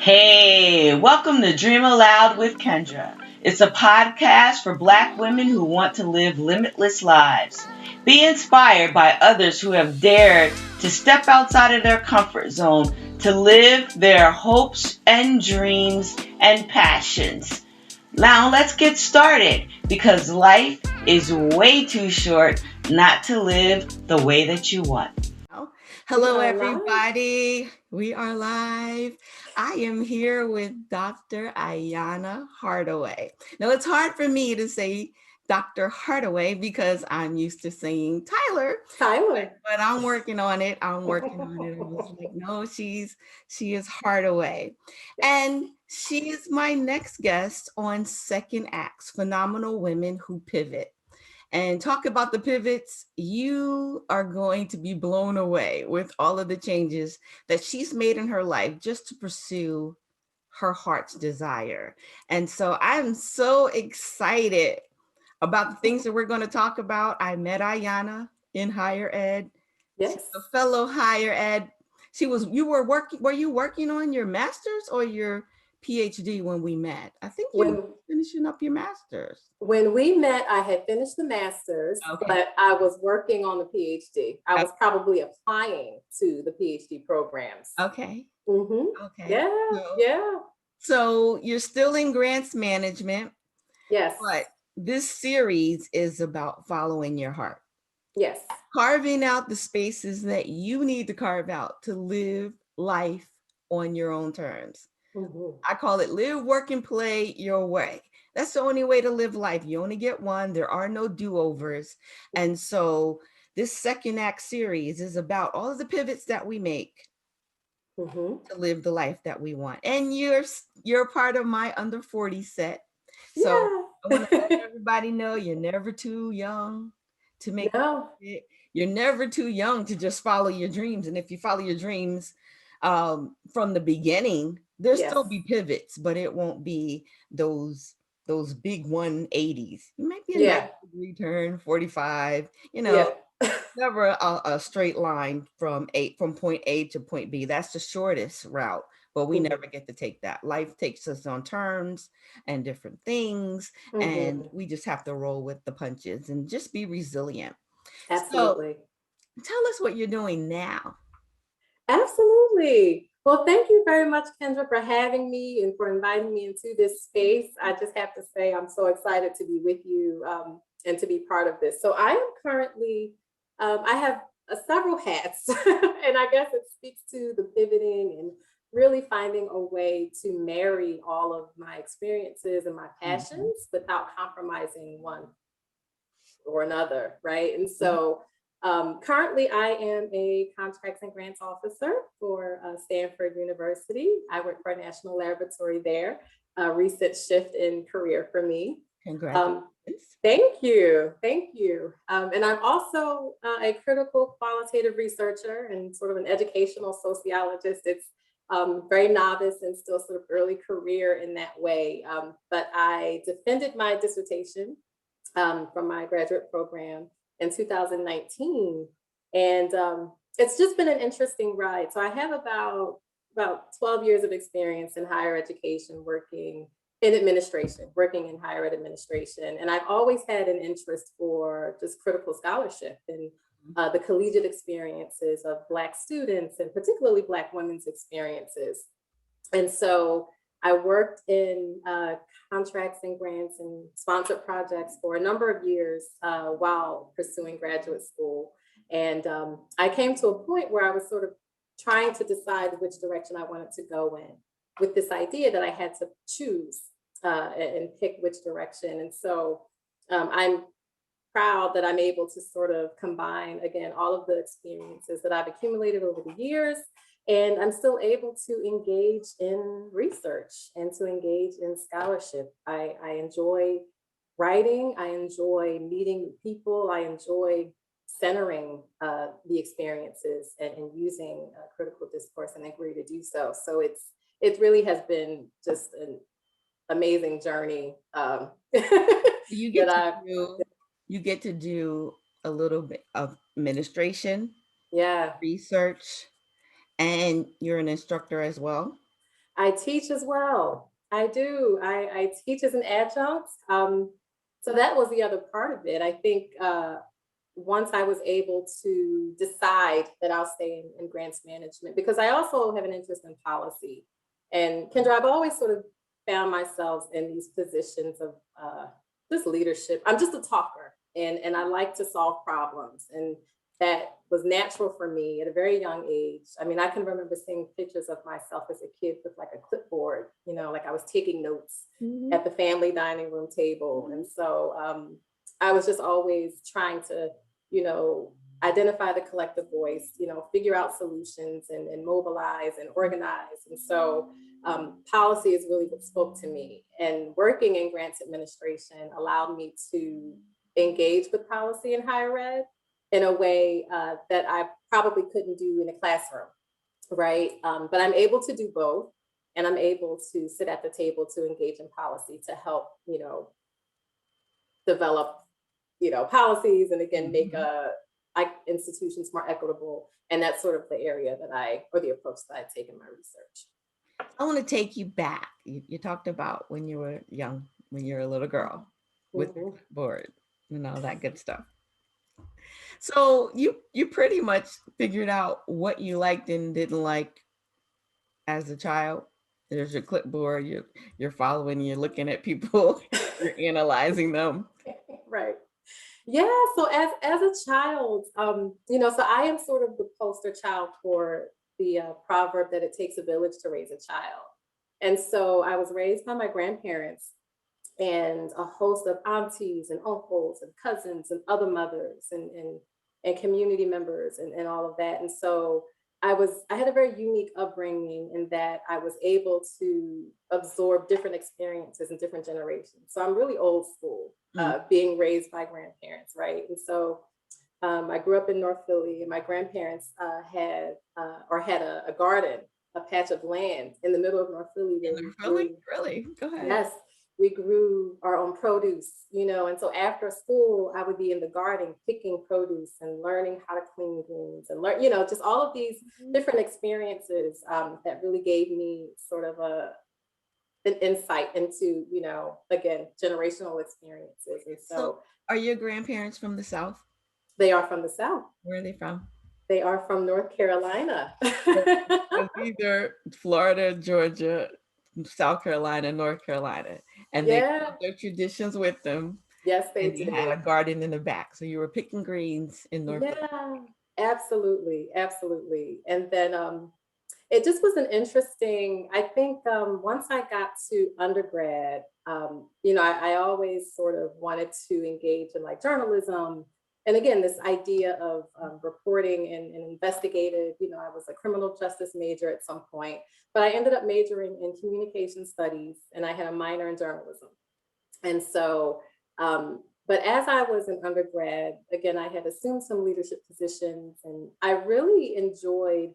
Hey, welcome to Dream Aloud with Kendra. It's a podcast for Black women who want to live limitless lives. Be inspired by others who have dared to step outside of their comfort zone to live their hopes and dreams and passions. Now let's get started because life is way too short not to live the way that you want. We Hello, are live. everybody. We are live. I am here with Dr. Ayana Hardaway. Now, it's hard for me to say Dr. Hardaway because I'm used to saying Tyler, Tyler. but I'm working on it. I'm working on it. I was like, no, she is Hardaway. And she is my next guest on Second Acts, Phenomenal Women Who Pivot and talk about the pivots. You are going to be blown away with all of the changes that she's made in her life just to pursue her heart's desire. And so I'm so excited about the things that we're going to talk about. I met Ayana in higher ed. She's a Yes. fellow higher ed. Were you working on your master's or your PhD when we met? I think you were When finishing up your master's. when we met, I had finished the master's, Okay. but I was working on the PhD. I Okay. was probably applying to the PhD programs. Okay. Mm-hmm. Okay. Yeah, So, yeah, so you're still in grants management, yes, but this series is about following your heart, yes. carving out the spaces that you need to carve out to live life on your own terms. Mm-hmm. I call it live, work, and play your way. That's the only way to live life. You only get one. There are no do-overs. And so this second act series is about all of the pivots that we make Mm-hmm. to live the life that we want. And you're part of my under 40 set. So I want to let Yeah. everybody know you're never too young to make No. it. You're never too young to just follow your dreams. And if you follow your dreams from the beginning, there'll Yes. still be pivots, but it won't be those big 180s. You might be a Yeah. 90-degree turn, 45, Yeah. never a straight line from point A to point B. That's the shortest route, but we Mm-hmm. never get to take that. Life takes us on turns and different things, and Mm-hmm. we just have to roll with the punches and just be resilient. So Absolutely. tell us what you're doing now. Absolutely. Well, thank you very much, Kendra, for having me and for inviting me into this space. I just have to say, I'm so excited to be with you and to be part of this. So, I am currently, I have several hats, and I guess it speaks to the pivoting and really finding a way to marry all of my experiences and my Mhm, passions without compromising one or another, right? And mhm. so currently, I am a contracts and grants officer for Stanford University. I work for a national laboratory there. A recent shift in career for me. Um, Congratulations. thank you. And I'm also a critical qualitative researcher and sort of an educational sociologist. It's very novice and still sort of early career in that way. But I defended my dissertation from my graduate program in 2019. And it's just been an interesting ride. So I have about 12 years of experience in higher education working in administration, working in higher ed administration. And I've always had an interest for just critical scholarship and the collegiate experiences of Black students and particularly Black women's experiences. And so I worked in contracts and grants and sponsored projects for a number of years while pursuing graduate school. And I came to a point where I was sort of trying to decide which direction I wanted to go in with this idea that I had to choose and pick which direction. And so I'm proud that I'm able to sort of combine, again, all of the experiences that I've accumulated over the years. And I'm still able to engage in research and to engage in scholarship. I enjoy writing, I enjoy meeting people, I enjoy centering the experiences and using critical discourse and inquiry to do so. So it really has been just an amazing journey You that get to I've do you get to do a little bit of administration, yeah. research, and you're an instructor as well. I teach as well. I do. I teach as an adjunct. So that was the other part of it. I think once I was able to decide that I'll stay in grants management, because I also have an interest in policy. And Kendra, I've always sort of found myself in these positions of just leadership. I'm just a talker, and I like to solve problems. And that was natural for me at a very young age. I mean, I can remember seeing pictures of myself as a kid with like a clipboard, like I was taking notes at the family dining room table. And so I was just always trying to, you know, identify the collective voice, figure out solutions and mobilize and organize. And so policy is really what spoke to me. And working in grants administration allowed me to engage with policy in higher ed in a way that I probably couldn't do in a classroom, right? But I'm able to do both, and I'm able to sit at the table to engage in policy to help, develop, policies, and again make institutions more equitable. And that's sort of the area or the approach that I take in my research. I want to take you back. You talked about when you were young, when you were a little girl with your board and all that good stuff. So you pretty much figured out what you liked and didn't like as a child. There's your clipboard, you're following, you're looking at people, you're analyzing them. Right. Yeah. So as a child, so I am sort of the poster child for the proverb that it takes a village to raise a child. And so I was raised by my grandparents and a host of aunties and uncles and cousins and other mothers and community members and all of that. And so I had a very unique upbringing in that I was able to absorb different experiences in different generations. So I'm really old school, being raised by grandparents, right? And so I grew up in North Philly, and my grandparents had a garden, a patch of land in the middle of North Philly. Really? Go ahead. Yes, we grew our own produce, and so after school, I would be in the garden picking produce and learning how to clean greens and learn, just all of these different experiences that really gave me sort of an insight into, again, generational experiences. And so are your grandparents from the South? They are from the South. Where are they from? They are from North Carolina. Either Florida, Georgia, South Carolina, North Carolina. And they brought their traditions with them. Yes, they did. You had a garden in the back. So you were picking greens in North Carolina. Absolutely. Absolutely. And then it just was an interesting, I think once I got to undergrad, I always sort of wanted to engage in like journalism. And again, this idea of reporting and investigative, I was a criminal justice major at some point, but I ended up majoring in communication studies, and I had a minor in journalism. And so, but as I was an undergrad, again, I had assumed some leadership positions, and I really enjoyed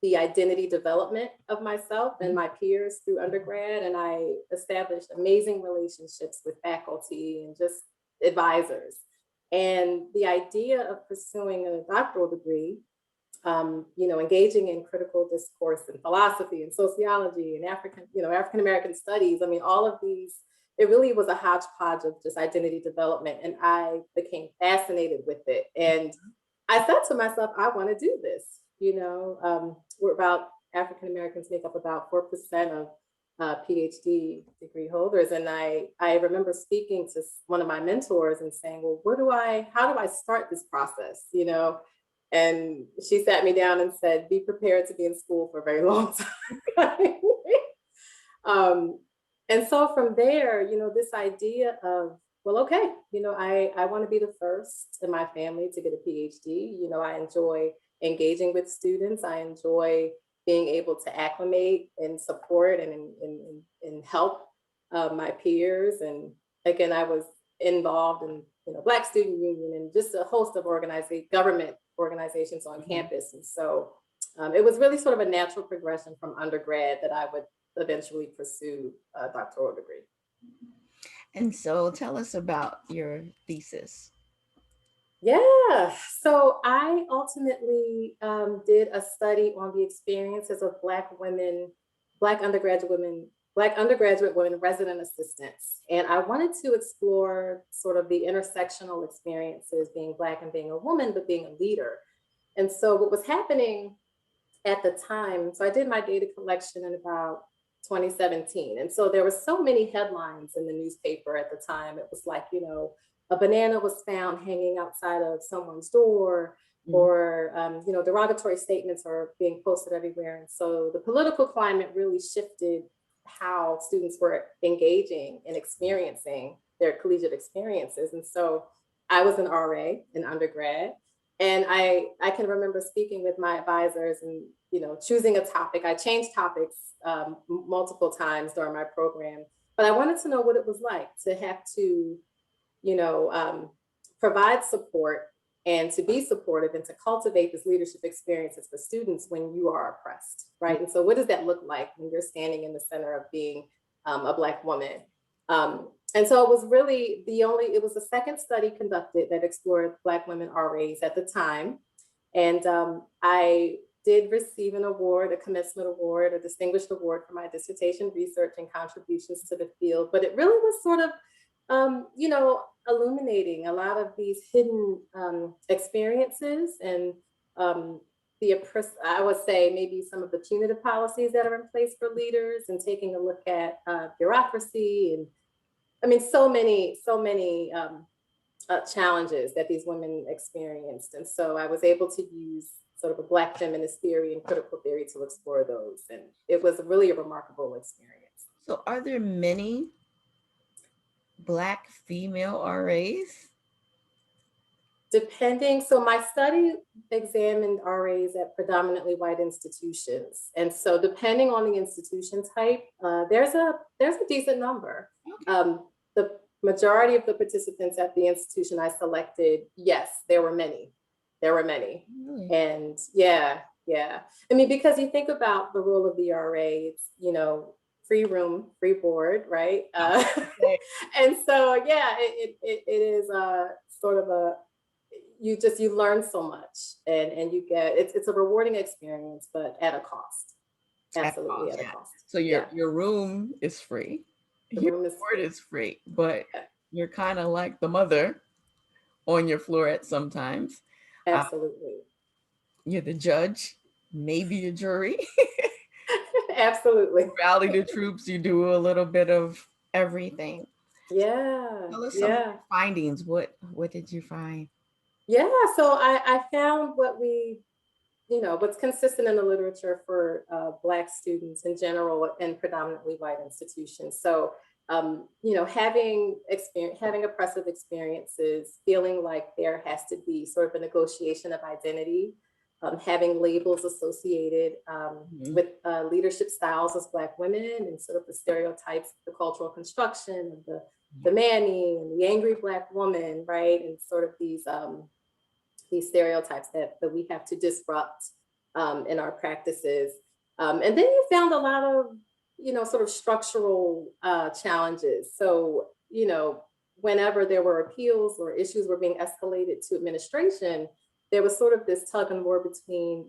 the identity development of myself and my peers through undergrad. And I established amazing relationships with faculty and just advisors. And the idea of pursuing a doctoral degree, engaging in critical discourse and philosophy and sociology and African American studies. I mean, all of these, it really was a hodgepodge of just identity development. And I became fascinated with it. And I said to myself, I want to do this. We're about African Americans make up about 4% of PhD degree holders. And I remember speaking to one of my mentors and saying, well, how do I start this process? And she sat me down and said, be prepared to be in school for a very long time. And so from there, this idea of, well, okay, I want to be the first in my family to get a PhD. I enjoy engaging with students. I enjoy being able to acclimate and support and help my peers. And again, I was involved in Black Student Union and just a host of government organizations on campus. And so it was really sort of a natural progression from undergrad that I would eventually pursue a doctoral degree. And so tell us about your thesis. Yeah, so I ultimately did a study on the experiences of Black women Black undergraduate women resident assistants. And I wanted to explore sort of the intersectional experiences being Black and being a woman, but being a leader. And so what was happening at the time, so I did my data collection in about 2017. And so there were so many headlines in the newspaper at the time. It was like, a banana was found hanging outside of someone's door, or derogatory statements are being posted everywhere. And so the political climate really shifted how students were engaging and experiencing their collegiate experiences. And so I was an RA in undergrad, and I can remember speaking with my advisors and choosing a topic. I changed topics multiple times during my program, but I wanted to know what it was like to have to provide support and to be supportive and to cultivate this leadership experiences for students when you are oppressed, right? And so what does that look like when you're standing in the center of being a Black woman? And so it was really it was the second study conducted that explored Black women RAs at the time. And I did receive an award, a commencement award, a distinguished award for my dissertation research and contributions to the field. But it really was sort of illuminating a lot of these hidden experiences and I would say maybe some of the punitive policies that are in place for leaders, and taking a look at bureaucracy and so many challenges that these women experienced. And so I was able to use sort of a Black feminist theory and critical theory to explore those. And it was really a remarkable experience. So are there many Black female RAs? So my study examined RAs at predominantly white institutions. And so depending on the institution type, there's a decent number. Okay. The majority of the participants at the institution I selected, yes, there were many. Mm. And yeah. Because you think about the role of the RA, it's, free room, free board, right? And so, yeah, it is sort of you learn so much, and you get, it's a rewarding experience, but at a cost. Absolutely at a cost. So your room is free. Your board is free, but you're kind of like the mother on your floor at sometimes. Absolutely. You're the judge, maybe a jury. Absolutely. Rally the troops, you do a little bit of everything. Yeah. Tell us some of your findings. What did you find? Yeah, so I found what's consistent in the literature for Black students in general and predominantly white institutions. So, having oppressive experiences, feeling like there has to be sort of a negotiation of identity, having labels associated with leadership styles as Black women, and sort of the stereotypes, the cultural construction of the Manny and the angry Black woman, right? And sort of these stereotypes that we have to disrupt in our practices. And then you found a lot of, sort of structural challenges. So, whenever there were appeals or issues were being escalated to administration, there was sort of this tug and war between,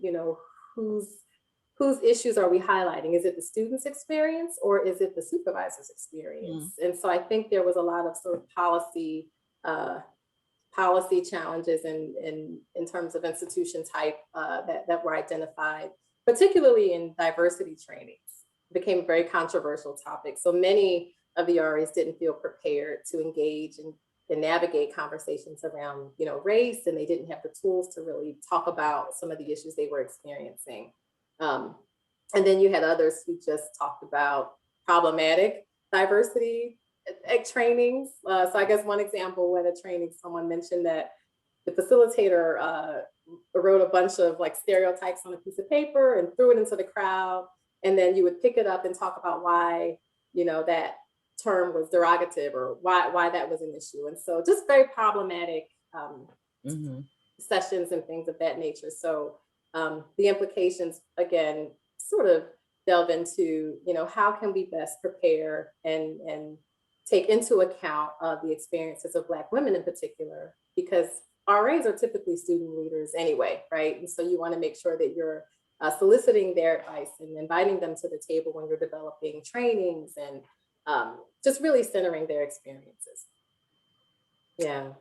whose issues are we highlighting? Is it the student's experience or is it the supervisor's experience? And so I think there was a lot of sort of policy challenges in terms of institution type that were identified, particularly in diversity trainings. It became a very controversial topic. So many of the RAs didn't feel prepared to engage and navigate conversations around, race, and they didn't have the tools to really talk about some of the issues they were experiencing. And then you had others who just talked about problematic diversity trainings. So I guess one example, when a training, someone mentioned that the facilitator wrote a bunch of like stereotypes on a piece of paper and threw it into the crowd. And then you would pick it up and talk about why, that term was derogative or why that was an issue. And so just very problematic sessions and things of that nature. So the implications, again, sort of delve into, how can we best prepare and take into account the experiences of Black women in particular, because RAs are typically student leaders anyway, right? And so you want to make sure that you're soliciting their advice and inviting them to the table when you're developing trainings, and just really centering their experiences. Yeah.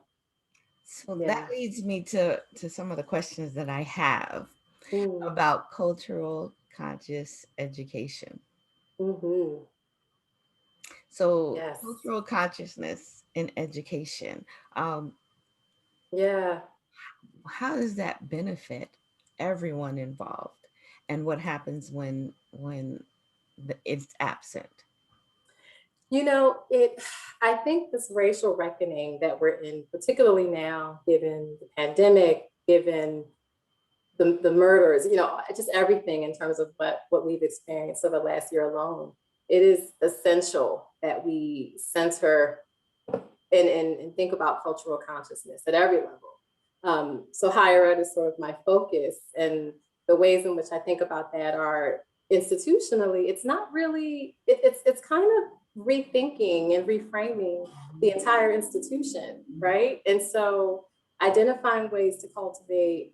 So Yeah. that leads me to some of the questions that I have Mm. about cultural conscious education. Mm-hmm. So Yes. cultural consciousness in education, um, Yeah. how does that benefit everyone involved, and what happens when it's absent? You know, I think this racial reckoning that we're in, particularly now, given the pandemic, given the murders, just everything in terms of what we've experienced over the last year alone, it is essential that we center and think about cultural consciousness at every level. So higher ed is sort of my focus, and the ways in which I think about that are institutionally. It's not really. It's kind of rethinking and reframing the entire institution, right? And so identifying ways to cultivate,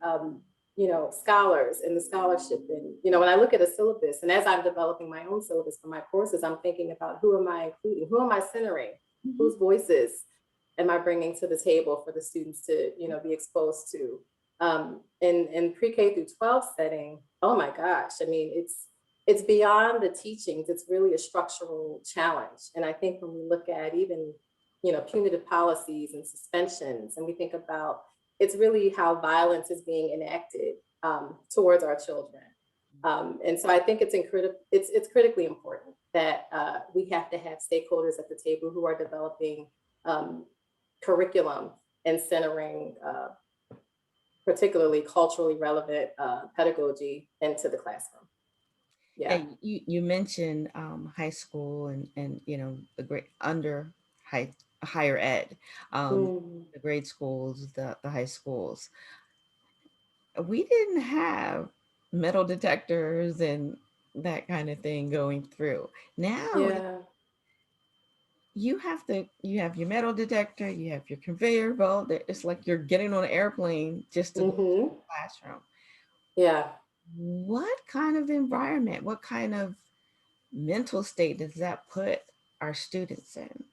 scholars and the scholarship. And, when I look at a syllabus, and as I'm developing my own syllabus for my courses, I'm thinking about who am I including? Who am I centering? Mm-hmm. Whose voices am I bringing to the table for the students to, be exposed to? In pre-K through 12 setting, oh my gosh, I mean, it's beyond the teachings. It's really a structural challenge. And I think when we look at even, punitive policies and suspensions, and we think about, it's really how violence is being enacted towards our children. And so I think it's critically important that we have to have stakeholders at the table who are developing curriculum and centering particularly culturally relevant pedagogy into the classroom. Yeah. And you mentioned high school and the great higher ed, the grade schools, the high schools. We didn't have metal detectors and that kind of thing going through. Now Yeah. you have your metal detector, you have your conveyor belt. It's like you're getting on an airplane just to go to the classroom. Yeah. What kind of environment, what kind of mental state does that put our students in?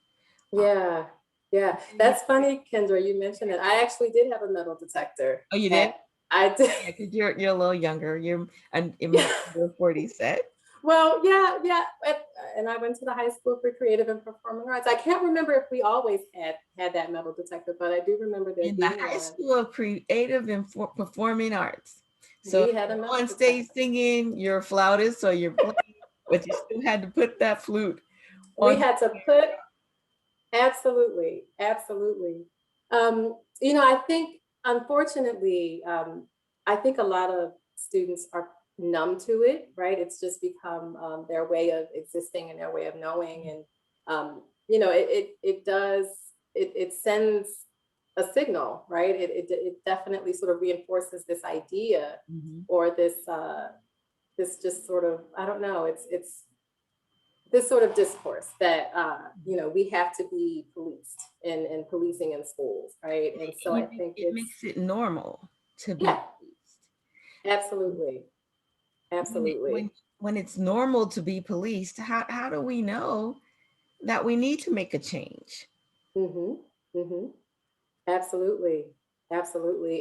Yeah. Yeah. That's funny, Kendra, you mentioned it. I actually did have a metal detector. Oh, you did? I did. Yeah, because you're a little younger. You're 40 set. Well, yeah. And I went to the high school for creative and performing arts. I can't remember if we always had that metal detector, but I do remember there In the being high one. school of creative and performing arts. So We had a metal on stage singing, you're a flautist, so you're playing, but you still had to put that flute on. We had to put, absolutely. I think, unfortunately, I think a lot of students are numb to it, right? It's just become their way of existing and their way of knowing. And, it sends a signal, right? It definitely sort of reinforces this idea or this just sort of, I don't know, it's this sort of discourse that we have to be policed and policing in schools, right? And so I think it makes it normal to be policed. Absolutely. When it's normal to be policed, how do we know that we need to make a change? Absolutely.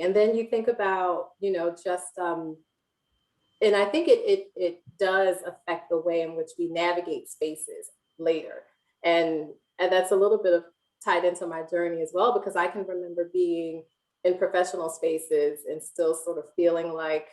And then you think about, just and I think it does affect the way in which we navigate spaces later. And that's a little bit of tied into my journey as well, because I can remember being in professional spaces and still sort of feeling like,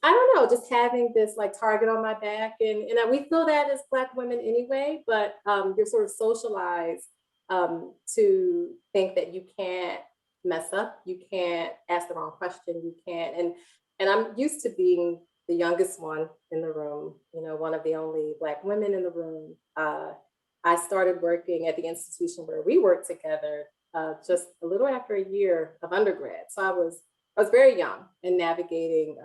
I don't know, just having this like target on my back. And we feel that as Black women anyway, but you're sort of socialized to think that you can't mess up, you can't ask the wrong question, you can't. And I'm used to being the youngest one in the room, one of the only Black women in the room. I started working at the institution where we worked together just a little after a year of undergrad. So I was very young and navigating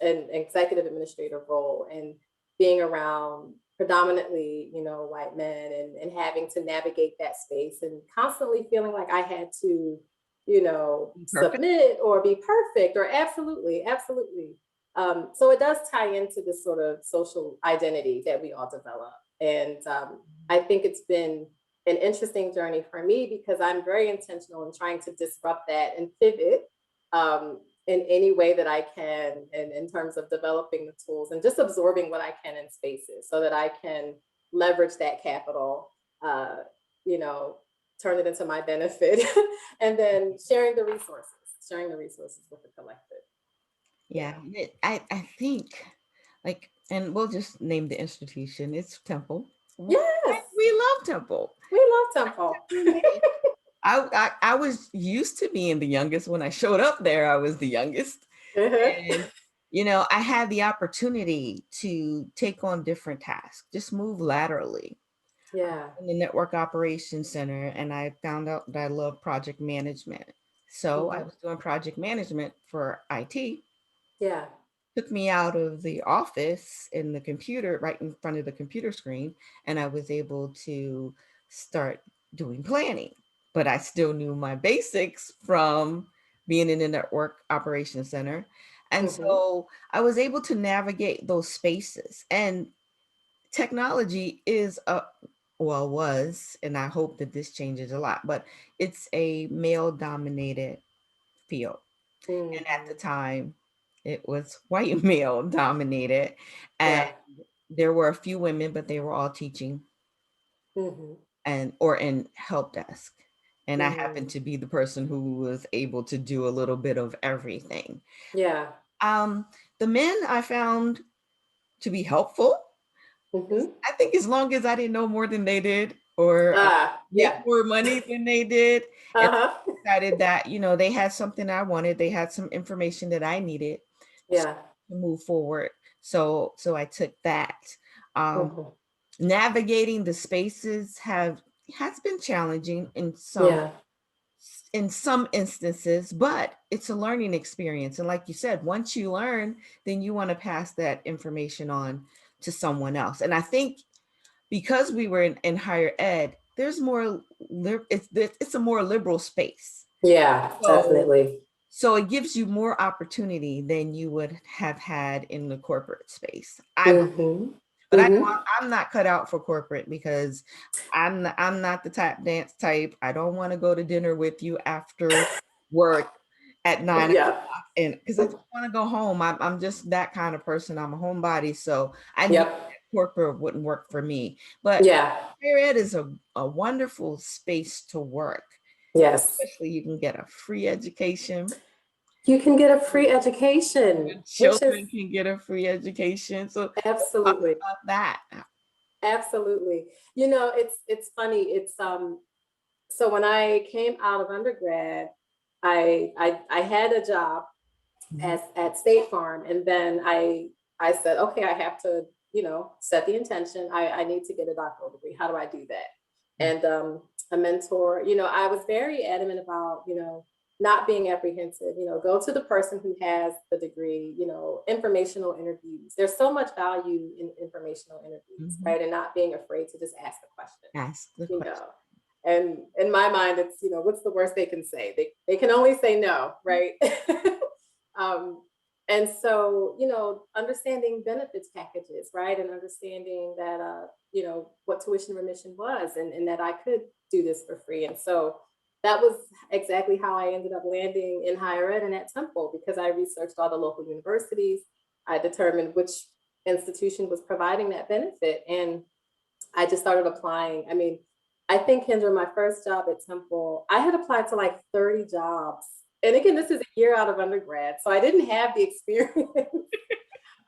an executive administrative role and being around predominantly, white men and having to navigate that space and constantly feeling like I had to, submit or be perfect or absolutely. So it does tie into this sort of social identity that we all develop. And I think it's been an interesting journey for me because I'm very intentional in trying to disrupt that and pivot in any way that I can, and in terms of developing the tools and just absorbing what I can in spaces so that I can leverage that capital, you know, turn it into my benefit, and then sharing the resources with the collective. Yeah, I think like, and we'll just name the institution. It's Temple. Yes, We love Temple. we love Temple. I was used to being the youngest. When I showed up there, I was the youngest. And, I had the opportunity to take on different tasks, just move laterally Yeah. in the Network Operations Center. And I found out that I love project management. So I was doing project management for IT. Yeah. Took me out of the office in the computer, right in front of the computer screen, and I was able to start doing planning. But I still knew my basics from being in the Network Operations Center. And so I was able to navigate those spaces. And technology is was, and I hope that this changes a lot, but it's a male dominated field. And at the time, it was white male dominated. And Yeah. there were a few women, but they were all teaching and or in help desk. And I happened to be the person who was able to do a little bit of everything. Yeah. The men I found to be helpful. I think as long as I didn't know more than they did or make Yeah. more money than they did, and Uh-huh. I decided that, they had something I wanted, they had some information that I needed Yeah. to move forward. So I took that. Navigating the spaces has been challenging Yeah. in some instances, but it's a learning experience. And like you said, once you learn, then you want to pass that information on to someone else. And I think because we were in higher ed, there's more, it's a more liberal space. Yeah, definitely. So it gives you more opportunity than you would have had in the corporate space. But I'm not cut out for corporate because I'm not the tap dance type. I don't want to go to dinner with you after work at 9 o'clock, and because I just want to go home. I'm just that kind of person. I'm a homebody, so I knew that corporate wouldn't work for me. But higher ed is a wonderful space to work. Yes. Especially you can get a free education. You can get a free education. Children can get a free education. So absolutely talk about that. Absolutely. It's funny. It's so when I came out of undergrad, I had a job at State Farm, and then I said, okay, I have to, set the intention. I need to get a doctoral degree. How do I do that? And a mentor, I was very adamant about, not being apprehensive, go to the person who has the degree, informational interviews. There's so much value in informational interviews, right? And not being afraid to just ask the question. Ask the question. And in my mind, it's, what's the worst they can say? They can only say no, right? And so, understanding benefits packages, right? And understanding that, what tuition remission was, and that I could do this for free. And so that was exactly how I ended up landing in higher ed and at Temple, because I researched all the local universities. I determined which institution was providing that benefit. And I just started applying. I mean, I think, Kendra, my first job at Temple, I had applied to like 30 jobs. And again, this is a year out of undergrad, so I didn't have the experience.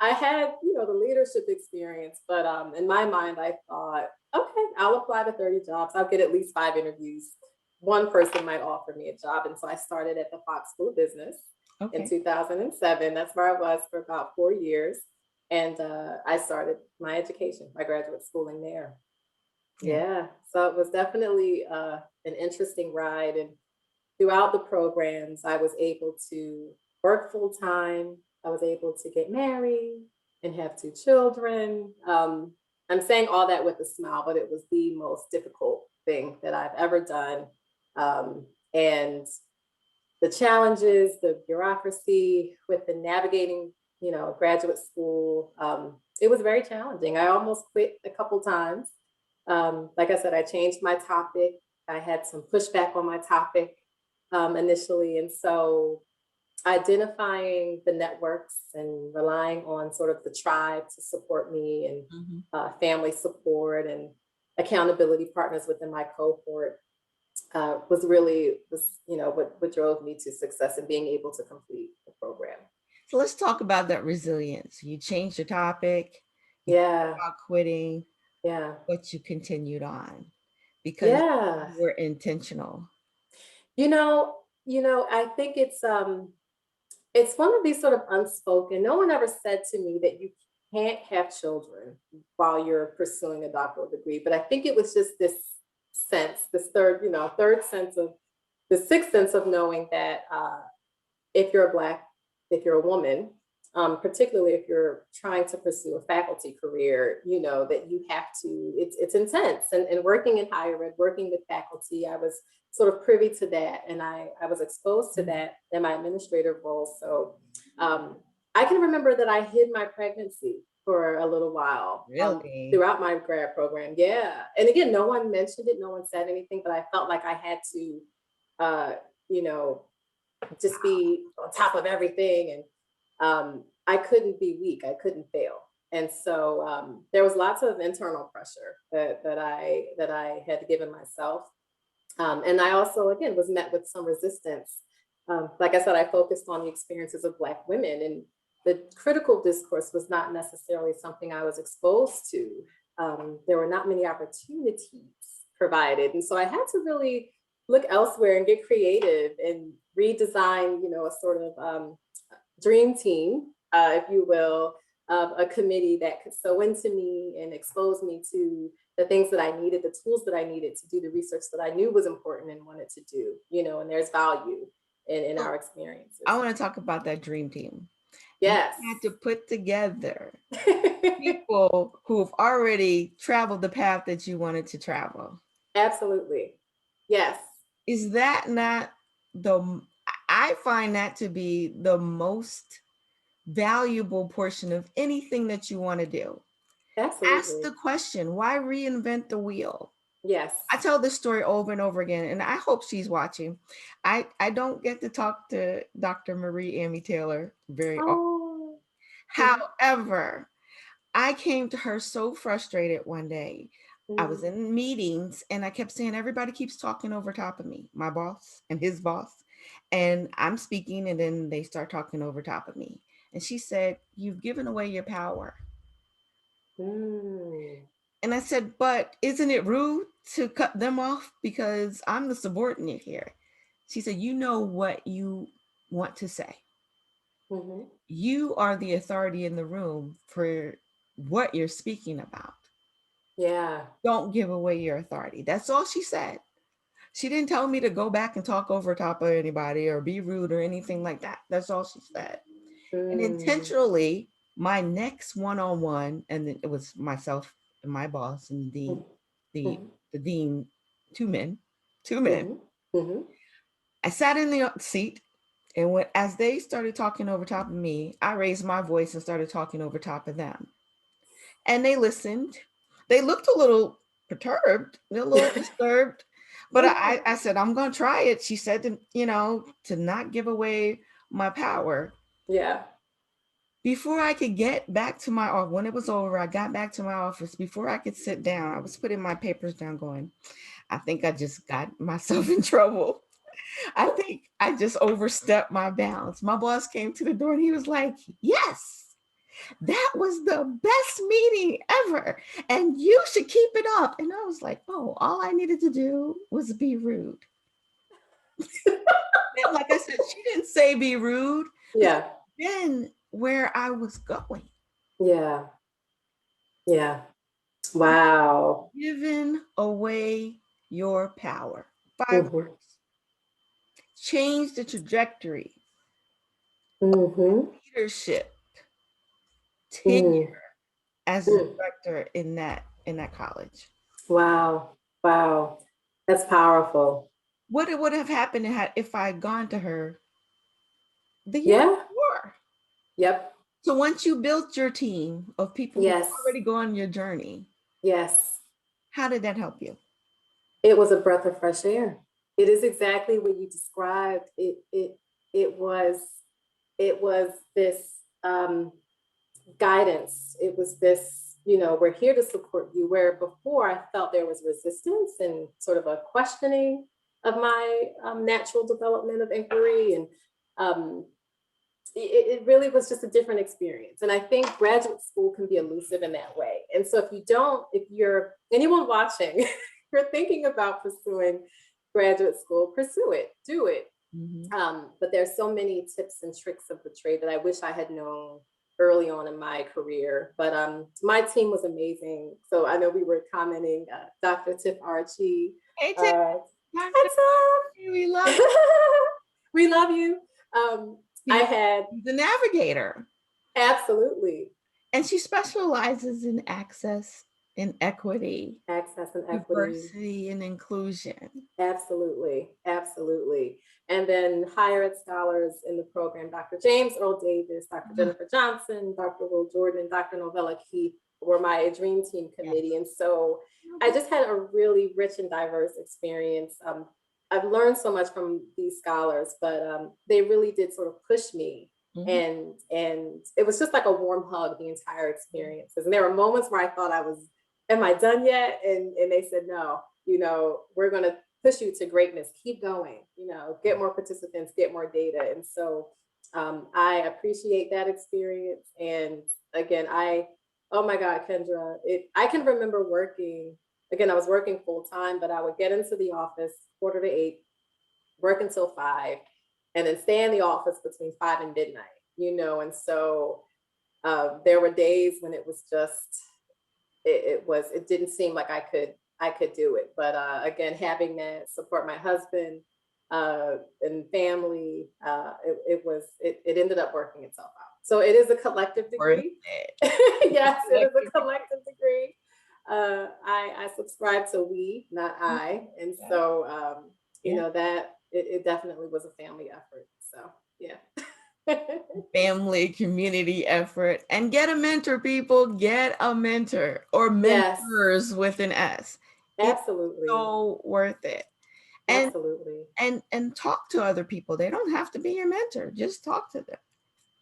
I had, the leadership experience, but in my mind, I thought, okay, I'll apply to 30 jobs. I'll get at least 5 interviews. One person might offer me a job. And so I started at the Fox School of Business in 2007. That's where I was for about 4 years. And I started my education, my graduate schooling there. Yeah. So it was definitely an interesting ride. And throughout the programs, I was able to work full time. I was able to get married and have 2 children. I'm saying all that with a smile, but it was the most difficult thing that I've ever done. And the challenges, the bureaucracy with the navigating graduate school. It was very challenging. I almost quit a couple times. Like I said, I changed my topic. I had some pushback on my topic initially. And so identifying the networks and relying on sort of the tribe to support me and family support and accountability partners within my cohort was what drove me to success and being able to complete the program. So let's talk about that resilience. You changed your topic, you Yeah. about quitting, Yeah. but you continued on because Yeah. you were intentional. I think it's one of these sort of unspoken. No one ever said to me that you can't have children while you're pursuing a doctoral degree, but I think it was just this sense, this third sense of the sixth sense of knowing that if you're if you're a woman, particularly if you're trying to pursue a faculty career, that you have to, it's intense. And working in higher ed, working with faculty, I was sort of privy to that. And I was exposed to that in my administrative role. So I can remember that I hid my pregnancy for a little while. Really? Throughout my grad program. Yeah. And again, no one mentioned it, no one said anything, but I felt like I had to, you know, just be on top of everything. And I couldn't be weak. I couldn't fail. And so there was lots of internal pressure that I had given myself. And I also, again, was met with some resistance. Like I said, I focused on the experiences of Black women, and the critical discourse was not necessarily something I was exposed to. There were not many opportunities provided. And so I had to really look elsewhere and get creative and redesign, a sort of dream team, if you will, of a committee that could sew into me and expose me to the things that I needed, the tools that I needed to do the research that I knew was important and wanted to do, and there's value in our experiences. I want to talk about that dream team. Yes. You had to put together people who've already traveled the path that you wanted to travel. Absolutely. Yes. Is that not I find that to be the most valuable portion of anything that you want to do. Absolutely. Ask the question, why reinvent the wheel? Yes. I tell this story over and over again, and I hope she's watching. I don't get to talk to Dr. Marie Amy Taylor very often. However, I came to her so frustrated one day. I was in meetings and I kept saying, everybody keeps talking over top of me, my boss and his boss. And I'm speaking and then they start talking over top of me. And she said, you've given away your power. And I said, but isn't it rude to cut them off because I'm the subordinate here? She said, you know what you want to say. You are the authority in the room for what you're speaking about. Yeah. Don't give away your authority. That's all she said. She didn't tell me to go back and talk over top of anybody or be rude or anything like that. That's all she said. And intentionally, my next one-on-one, and it was myself and my boss and the dean, two men. I sat in the seat, and as they started talking over top of me, I raised my voice and started talking over top of them. And they listened. They looked a little perturbed, a little disturbed, but I said, I'm going to try it. She said, to not give away my power. Yeah. Before I could get back to my office, when it was over, I got back to my office. Before I could sit down, I was putting my papers down going, I think I just got myself in trouble. I think I just overstepped my bounds. My boss came to the door and he was like, yes, that was the best meeting ever. And you should keep it up. And I was like, oh, all I needed to do was be rude. And like I said, she didn't say be rude. Yeah. Then where I was going. Yeah. Yeah. Wow. Giving away your power. 5 words. Change the trajectory. Leadership. Tenure as a director in that college. Wow. Wow. That's powerful. What would have happened if I had gone to her the year before? Yep. So once you built your team of people who Yes. already go on your journey, Yes. how did that help you? It was a breath of fresh air. It is exactly what you described. It was this guidance. It was this, we're here to support you. Where before I felt there was resistance and sort of a questioning of my natural development of inquiry, and um, it really was just a different experience. And I think graduate school can be elusive in that way. And so if you're anyone watching, you're thinking about pursuing graduate school, pursue it, do it. But there's so many tips and tricks of the trade that I wish I had known early on in my career. But my team was amazing. So I know we were commenting, Dr. Tiff Archie. Hey, Tiff. Hi, Tiff. We love you. We love you. I had the navigator. Absolutely. And she specializes in access and equity. Access and equity. Diversity and inclusion. Absolutely. Absolutely. And then higher ed scholars in the program, Dr. James Earl Davis, Dr. Jennifer Johnson, Dr. Will Jordan, Dr. Novella Keith were my Dream Team committee. And so I just had a really rich and diverse experience. I've learned so much from these scholars, but they really did sort of push me. And it was just like a warm hug the entire experience. And there were moments where I thought am I done yet? And they said, no, we're going to push you to greatness. Keep going, get more participants, get more data. And so I appreciate that experience. And again, oh my God, Kendra, I can remember working, again, I was working full time, but I would get into the office 7:45, work until 5, and then stay in the office between 5 and midnight, and so there were days when it was just, it didn't seem like I could do it. But again, having that support, my husband and family, it ended up working itself out. So it is a collective degree. Yes, it is a collective degree. I subscribe to we, not I. And so, that it definitely was a family effort. So, yeah. Family, community effort. And get a mentor, people. Get a mentor or mentors with an S. Absolutely. It's so worth it. And, absolutely. And talk to other people. They don't have to be your mentor. Just talk to them.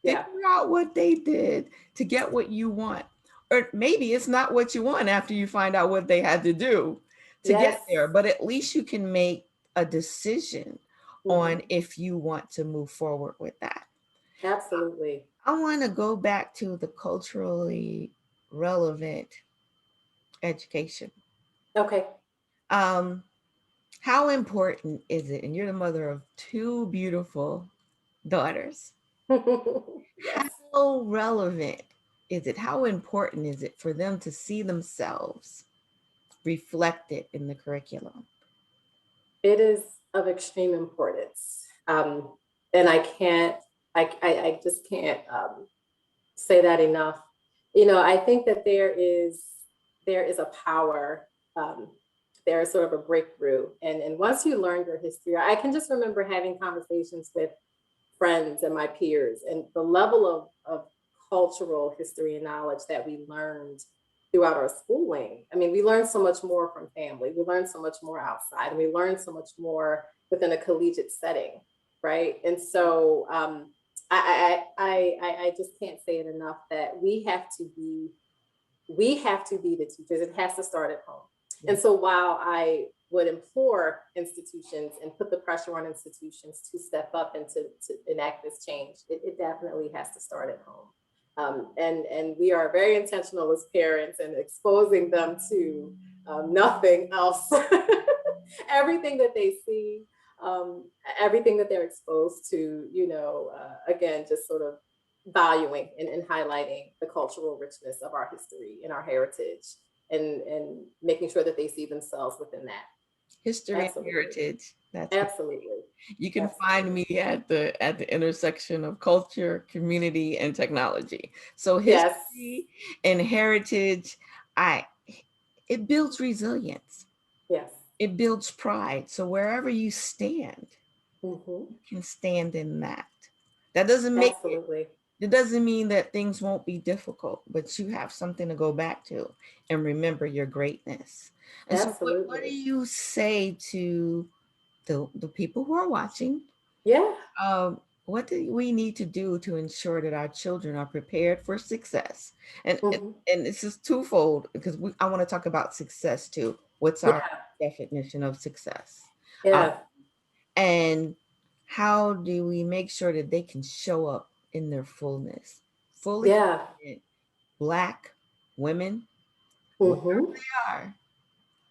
Figure out what they did to get what you want. Or maybe it's not what you want after you find out what they had to do to get there. But at least you can make a decision on if you want to move forward with that. Absolutely. I want to go back to the culturally relevant education. Okay. How important is it? And you're the mother of 2 beautiful daughters. Yes. How relevant is it? How important is it for them to see themselves reflected in the curriculum? It is of extreme importance. And I just can't say that enough. I think that there is a power, there is sort of a breakthrough. And once you learn your history, I can just remember having conversations with friends and my peers, and the level of cultural history and knowledge that we learned throughout our schooling. I mean, we learned so much more from family. We learned so much more outside, and we learned so much more within a collegiate setting, right? And so I just can't say it enough that we have to be the teachers. It has to start at home. And so while I would implore institutions and put the pressure on institutions to step up and to enact this change, it definitely has to start at home. And we are very intentional as parents and exposing them to nothing else. Everything that they see, everything that they're exposed to, again, just sort of valuing and highlighting the cultural richness of our history and our heritage, and making sure that they see themselves within that. History and heritage. That's absolutely. You can find me at the intersection of culture, community, and technology. So history and heritage, it builds resilience. Yes. It builds pride. So wherever you stand, you can stand in that. That doesn't make it It doesn't mean that things won't be difficult, but you have something to go back to and remember your greatness. And so what do Absolutely. you say to the people who are watching? Yeah. What do we need to do to ensure that our children are prepared for success? Hmm. And this is twofold because I want to talk about success too. What's our Yeah. definition of success? Uh, Yeah. and how do we make sure that they can show up in their fullness, fully Yeah. confident Black women, wherever Hmm. they are?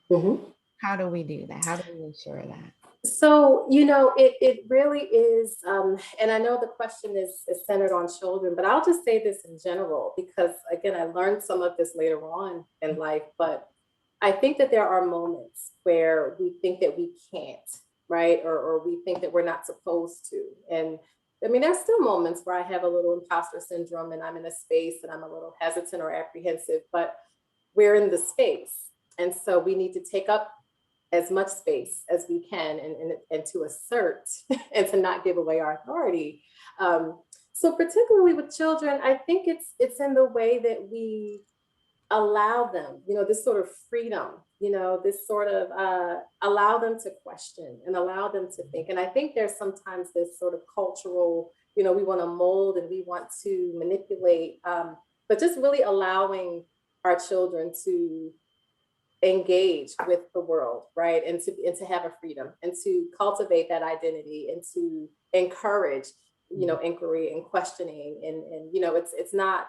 Hmm. How do we do that? How do we ensure that? So, it really is, and I know the question is centered on children, but I'll just say this in general, because again, I learned some of this later on in life, but I think that there are moments where we think that we can't, right? Or we think that we're not supposed to. And I mean, there's still moments where I have a little imposter syndrome and I'm in a space and I'm a little hesitant or apprehensive, but we're in the space. And so we need to take up as much space as we can, and to assert and to not give away our authority. So particularly with children, I think it's in the way that we allow them, this sort of freedom, this sort of allow them to question and allow them to think. And I think there's sometimes this sort of cultural, we want to mold and we want to manipulate, but just really allowing our children to engage with the world, right? And to have a freedom and to cultivate that identity and to encourage, inquiry and questioning. And it's not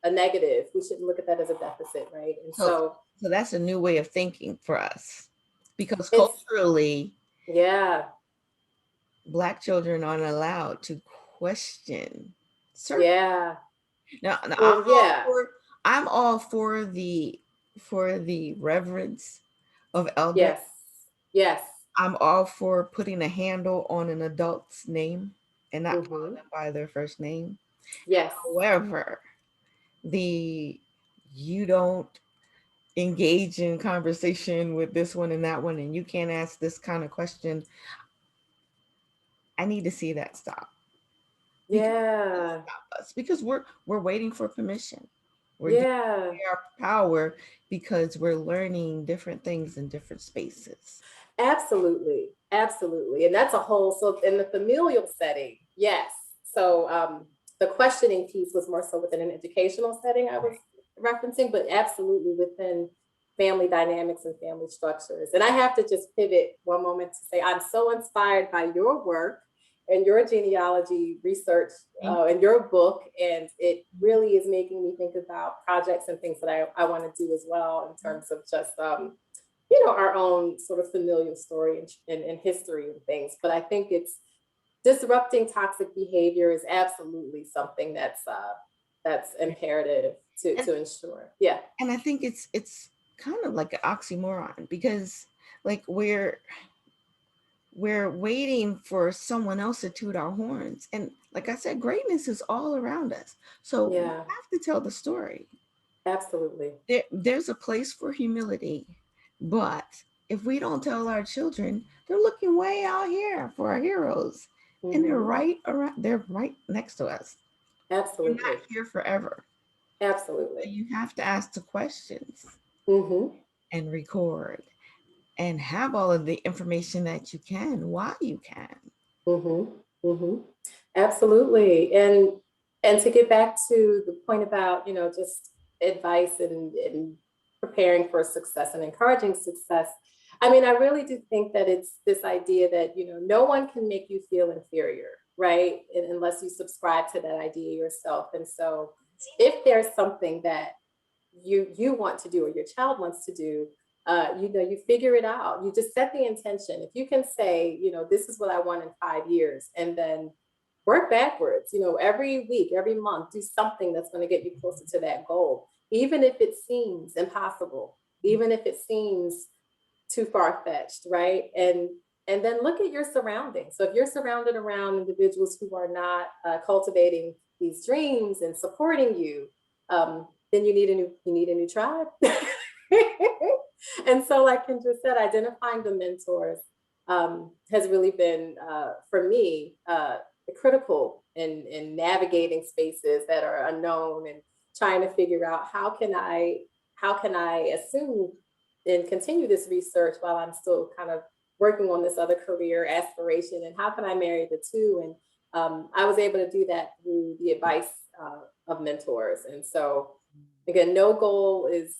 a negative. We shouldn't look at that as a deficit, right? And So, so so that's a new way of thinking for us because it's culturally, yeah, Black children aren't allowed to question certain. yeah. Now Well, yeah. I'm all for the reverence of elder. Yes. Yes. I'm all for putting a handle on an adult's name and not calling Mm-hmm. them by their first name. Yes. However, the you don't engage in conversation with this one and that one, and you can't ask this kind of question. I need to see that stop because Yeah. stop us because we're waiting for permission. We're giving Yeah. away our power because we're learning different things in different spaces. Absolutely, absolutely. And that's a whole, so in the familial setting, yes. So the questioning piece was more so within an educational setting I was referencing, but absolutely within family dynamics and family structures. And I have to just pivot one moment to say I'm so inspired by your work and your genealogy research and your book. And it really is making me think about projects and things that I want to do as well in terms of just our own sort of familial story and history and things. But I think it's disrupting toxic behavior is absolutely something that's imperative And to ensure. Yeah. and I think it's kind of like an oxymoron because like we're waiting for someone else to toot our horns. And like I said, greatness is all around us. So we Yeah. have to tell the story. Absolutely. There's a place for humility, but if we don't tell our children, they're looking way out here for our heroes. And they're Mm-hmm. right around, they're right next to us. We're not Absolutely. here forever. So Absolutely. you have to ask the questions Mm-hmm. and record and have all of the information that you can while you can. Mm-hmm. Mm-hmm. Absolutely. And to get back to the point about, just advice and preparing for success and encouraging success. I mean, I really do think that it's this idea that, no one can make you feel inferior, right? Unless you subscribe to that idea yourself. And so if there's something that you want to do or your child wants to do, you figure it out. You just set the intention. If you can say, this is what I want in 5 years, and then work backwards, every week, every month, do something that's going to get you closer to that goal, even if it seems impossible, even if it seems too far-fetched, right? And then look at your surroundings. So if you're surrounded around individuals who are not cultivating these dreams and supporting you, then you need a new tribe. And so, like Kendra said, identifying the mentors has really been for me critical in navigating spaces that are unknown and trying to figure out how can I assume and continue this research while I'm still kind of working on this other career aspiration, and how can I marry the two? And I was able to do that through the advice of mentors. And so again, no goal is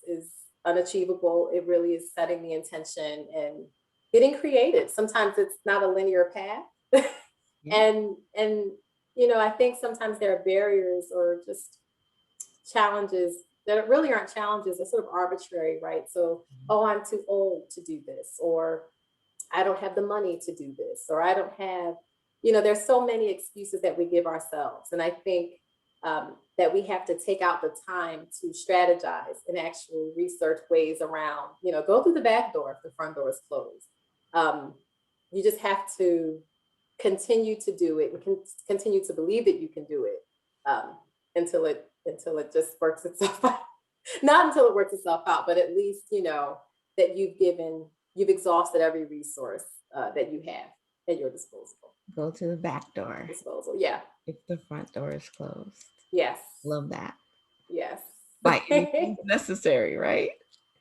unachievable. It really is setting the intention and getting creative. Sometimes it's not a linear path. And I think sometimes there are barriers or just challenges that really aren't challenges, they're sort of arbitrary, right? So, oh, I'm too old to do this, or I don't have the money to do this, or I don't have, there's so many excuses that we give ourselves. And I think that we have to take out the time to strategize and actually research ways around, go through the back door if the front door is closed. You just have to continue to do it and continue to believe that you can do it until it just works itself out. Not until it works itself out, but at least that you've exhausted every resource that you have at your disposal. Go to the back door. Disposal, yeah. If the front door is closed. Yes. Love that. Yes. By any means necessary, right?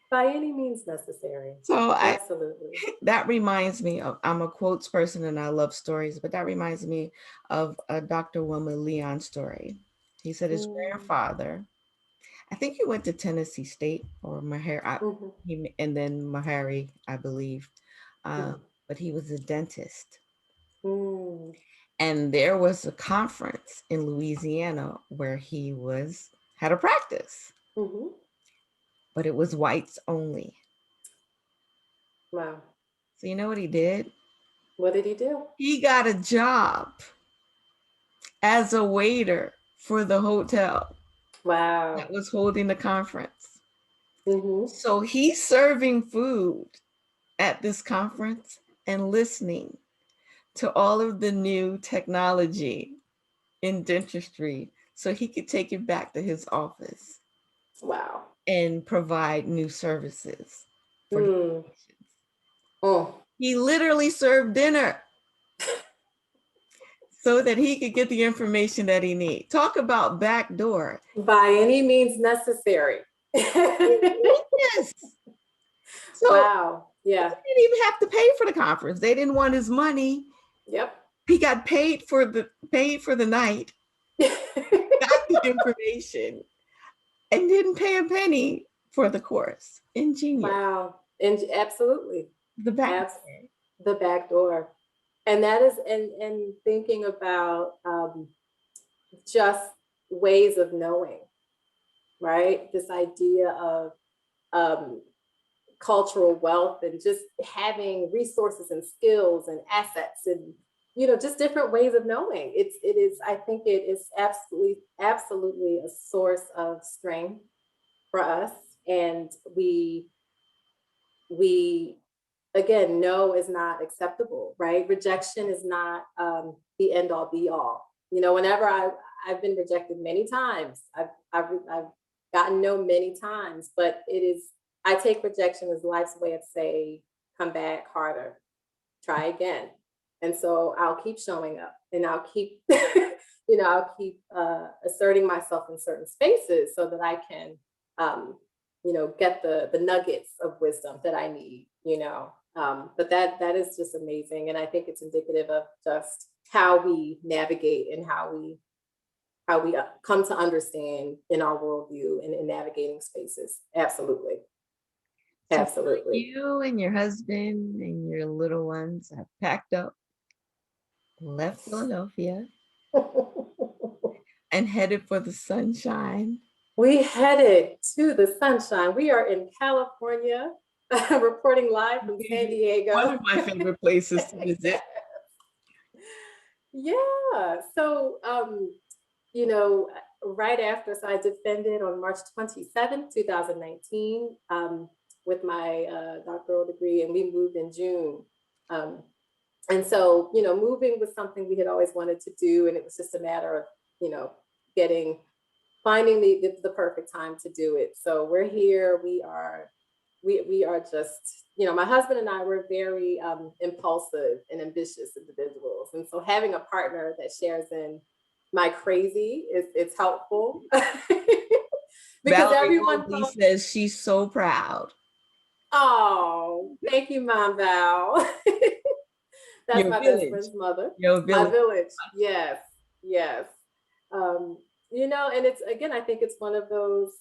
By any means necessary. So absolutely. That reminds me of, I'm a quotes person and I love stories, but that reminds me of a Dr. Wilma Leon story. He said his grandfather, I think he went to Tennessee State or and then Meharry, I believe. But he was a dentist. And there was a conference in Louisiana where he had a practice. But it was whites only. Wow. So you know what he did? What did he do? He got a job as a waiter for the hotel. Wow. That was holding the conference. So he's serving food at this conference and listening to all of the new technology in dentistry so he could take it back to his office. Wow. And provide new services for his patients. He literally served dinner so that he could get the information that he needs. Talk about backdoor. By any means necessary. Yes. So, wow. Yeah. He didn't even have to pay for the conference. They didn't want his money. Yep. He got paid for the night, got the information, and didn't pay a penny for the course. Ingenious. Wow. And absolutely. The back door. The back door. And that is, and thinking about just ways of knowing, right? This idea of cultural wealth and just having resources and skills and assets and, just different ways of knowing. I think it is absolutely a source of strength for us. And we again, no is not acceptable, right? Rejection is not the end all be all. Whenever I've been rejected many times, I've gotten no many times, but I take rejection as life's way of saying, come back harder, try again. And so I'll keep showing up and I'll keep, asserting myself in certain spaces so that I can, get the nuggets of wisdom that I need, but that is just amazing. And I think it's indicative of just how we navigate and how we come to understand in our worldview and in navigating spaces. Absolutely. So absolutely. You and your husband and your little ones have packed up, left Philadelphia, and headed for the sunshine. We headed to the sunshine. We are in California, reporting live from San Diego. One of my favorite places to visit. Yeah. So, right after, so I defended on March 27th, 2019, with my doctoral degree, and we moved in June. And so, moving was something we had always wanted to do, and it was just a matter of, finding the perfect time to do it. So we're here. We are we are just, my husband and I were very impulsive and ambitious individuals. And so having a partner that shares in my crazy is it's helpful. Because Valerie everyone Oldie thought, says she's so proud. oh, thank you, Mom Val. That's Your my best village. friend's mother. Your My village. village. Yes. Yes. Um, and it's, again, I think it's one of those,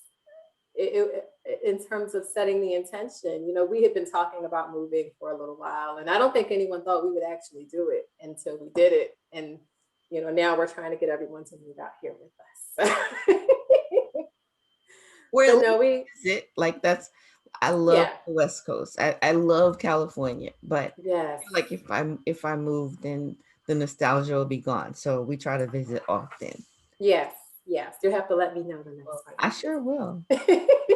in terms of setting the intention, we had been talking about moving for a little while, and I don't think anyone thought we would actually do it until we did it. And, now we're trying to get everyone to move out here with us. Where But no, is it? Like I love yeah, the West Coast. I love California, but yes, I feel like if I move, then the nostalgia will be gone. So we try to visit often. yes, yes. You have to let me know the next time I sure will. you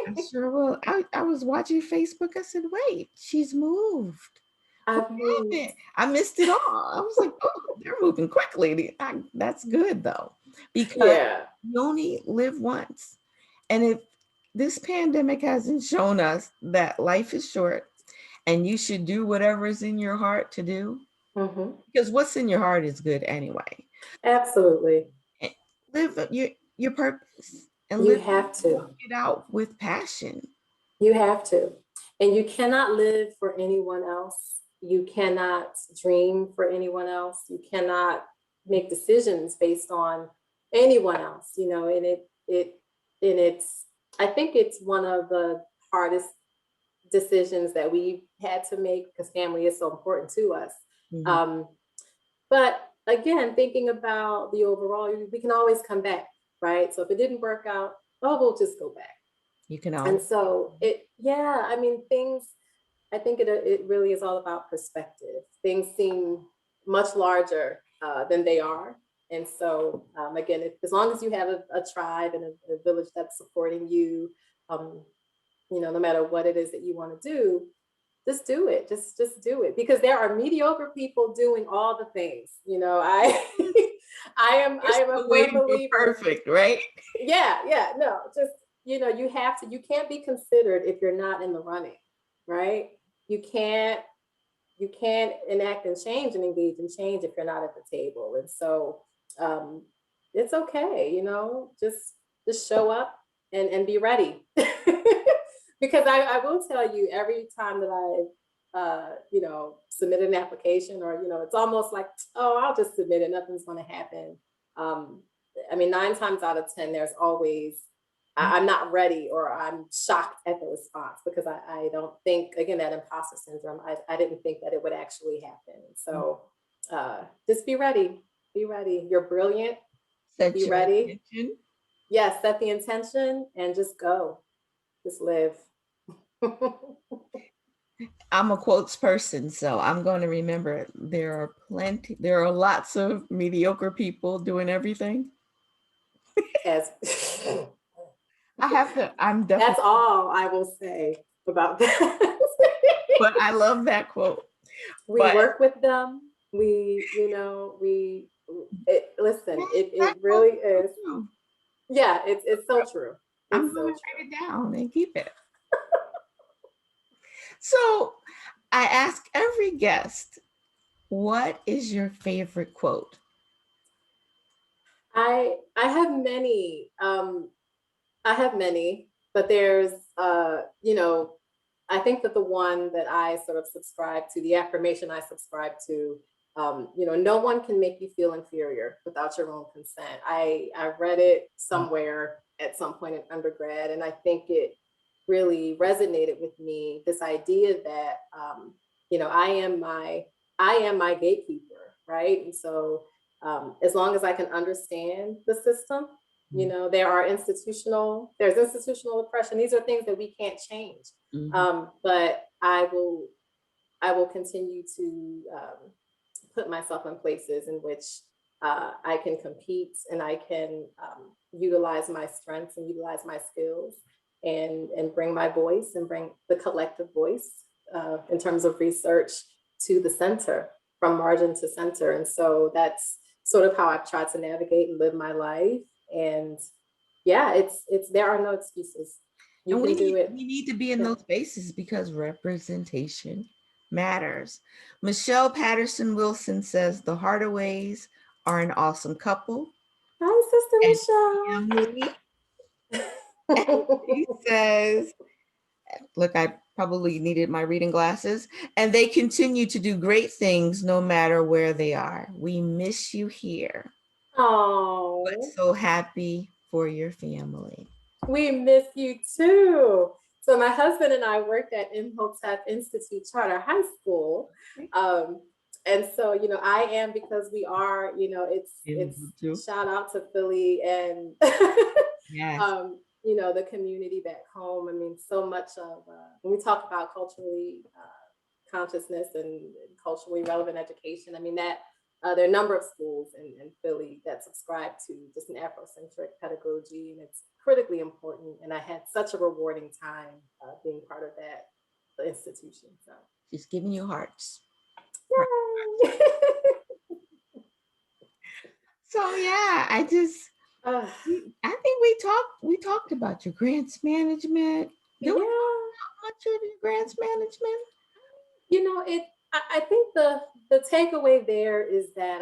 I visit. sure will. I was watching Facebook. I said, wait, she's moved. What I've moved. happened? I missed it all. I was like, oh, they're moving quickly. That's good though, because Yeah. you only live once. And if this pandemic hasn't shown us that life is short and you should do whatever is in your heart to do, Hmm. because what's in your heart is good anyway. Absolutely. And live your purpose and You live have to. it out with passion. You have to. And you cannot live for anyone else. You cannot dream for anyone else. You cannot make decisions based on anyone else, and it's, I think it's one of the hardest decisions that we had to make because family is so important to us. Mhm. Um, but again, thinking about the overall, we can always come back, right? So if it didn't work out, oh, we'll just go back. You can And always. so yeah, I mean, things, I think it really is all about perspective. Things seem much larger than they are. And so, again, as long as you have a tribe and a village that's supporting you, um, no matter what it is that you want to do, just do it. Just do it, because there are mediocre people doing all the things. I We're am a still firm waiting for believer. perfect, right? Yeah, no, just, you can't be considered if you're not in the running, right? You can't you can't enact and change and engage in change if you're not at the table. And so, um, it's okay, just show up and be ready. Because I will tell you, every time that submit an application, or, it's almost like, oh, I'll just submit it, nothing's going to happen. Um, I mean, 9 times out of 10, there's always, I'm not ready, or I'm shocked at the response, because I don't think, again, that imposter syndrome, I didn't think that it would actually happen. So just be ready. Be ready. You're brilliant. Set Be your ready. intention. Yes, set the intention and just go. Just live. I'm a quotes person, so I'm going to remember there are lots of mediocre people doing everything. As I'm That's definitely, all I will say about that. but I love that quote. We But work with them. Listen, that it quote really is so is. true. Yeah, it's so true. I'm It's going so to write true. it down and keep it. So I ask every guest, what is your favorite quote? I have many. I have many, but there's I think that the one that I sort of subscribe to, the affirmation I subscribe to, no one can make you feel inferior without your own consent. I read it somewhere at some point in undergrad, and I think it really resonated with me. This idea that I am my gatekeeper, right? And so, as long as I can understand the system, there's institutional oppression. These are things that we can't change. Mhm. But I will continue to put myself in places in which I can compete, and I can utilize my strengths and utilize my skills, and bring my voice and bring the collective voice in terms of research to the center, from margin to center. And so that's sort of how I've tried to navigate and live my life. And yeah, it's there are no excuses. You And can do it. we need to be in Yeah. those spaces because representation matters. Michelle Patterson Wilson says the Hardaways are an awesome couple Hi, Sister and Michelle. family. And she says, look, I probably needed my reading glasses. And they continue to do great things no matter where they are. We miss you here, but Oh, so happy for your family. we miss you too. So my husband and I worked at Imhotep Institute Charter High School. Um, and so, I am, because we are, it's Beautiful too. shout out to Philly and Yes. the community back home. I mean, so much of when we talk about culturally consciousness and culturally relevant education, I mean that there are a number of schools in Philly that subscribe to just an Afrocentric pedagogy, and it's critically important. And I had such a rewarding time being part of that institution. So, She's giving you hearts. yay! So yeah, I think we talked about your grants management. Did we Yeah, talk about much of your grants management? it. I think the takeaway there is that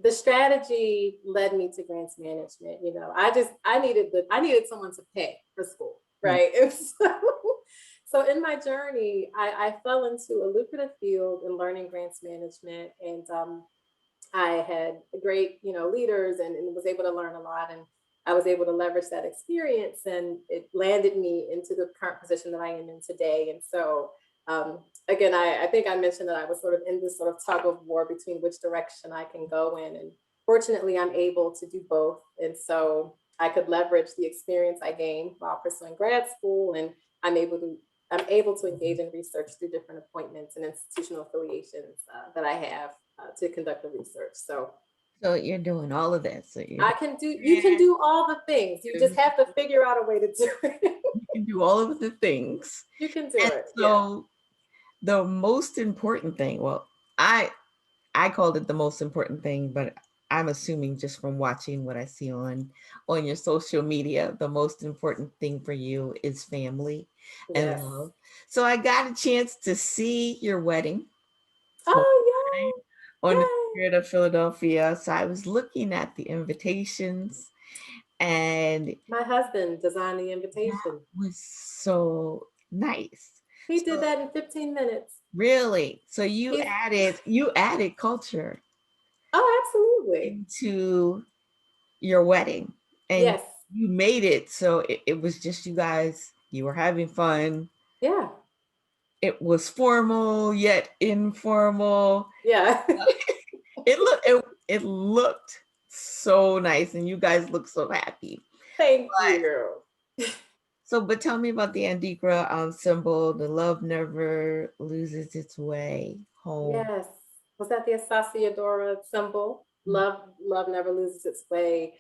the strategy led me to grants management. I needed someone to pay for school, Mm. right? And so in my journey, I fell into a lucrative field in learning grants management, and I had great, leaders, and was able to learn a lot, and I was able to leverage that experience, and it landed me into the current position that I am in today. And so, again, I think I mentioned that I was sort of in this sort of tug of war between which direction I can go in, and fortunately, I'm able to do both. And so I could leverage the experience I gained while pursuing grad school, and I'm able to I'm able to engage in research through different appointments and institutional affiliations that I have to conduct the research. So So you're doing all of this. So you're you can do all the things. You just have to figure out a way to do it. you can do all of the things. You can do And it. Yeah. so the most important thing, well, I called it the most important thing, but I'm assuming just from watching what I see on your social media, the most important thing for you is family and Yes. love. So I got a chance to see your wedding Oh, on the yay. Spirit of Philadelphia. So I was looking at the invitations, and My husband designed the that invitation. was so nice. He did So that in 15 minutes. really, so He's you added culture Oh, absolutely. into your wedding, and Yes. you made it so it was just you guys. You were having fun. Yeah. It was formal yet informal. Yeah. It looked so nice, and you guys look so happy. Thank But you. but tell me about the Andikra symbol. The love never loses its way home. Yes. Was that the Asasiadora symbol? Love never loses its way.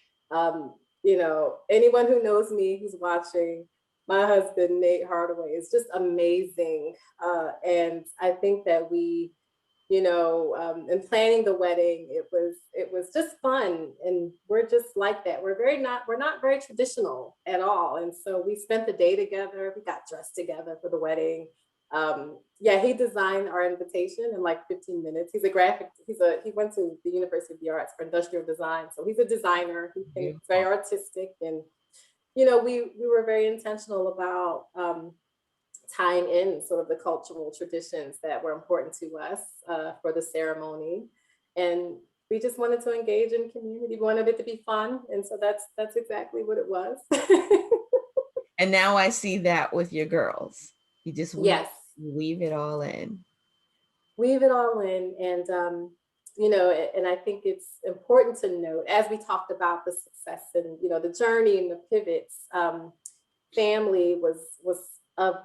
Anyone who knows me, who's watching, my husband, Nate Hardaway, is just amazing. And I think that in planning the wedding, it was just fun, and we're just like that. We're not very traditional at all, and so we spent the day together. We got dressed together for the wedding. Yeah, he designed our invitation in like 15 minutes. He went to the University of the Arts for industrial design, so he's a designer. He's very Beautiful. artistic, and we were very intentional about tying in sort of the cultural traditions that were important to us for the ceremony. And we just wanted to engage in community. We wanted it to be fun. And so that's exactly what it was. And now I see that with your girls. You just Yes. weave it all in. Weave it all in. And, and I think it's important to note, as we talked about the success and, the journey and the pivots, family was of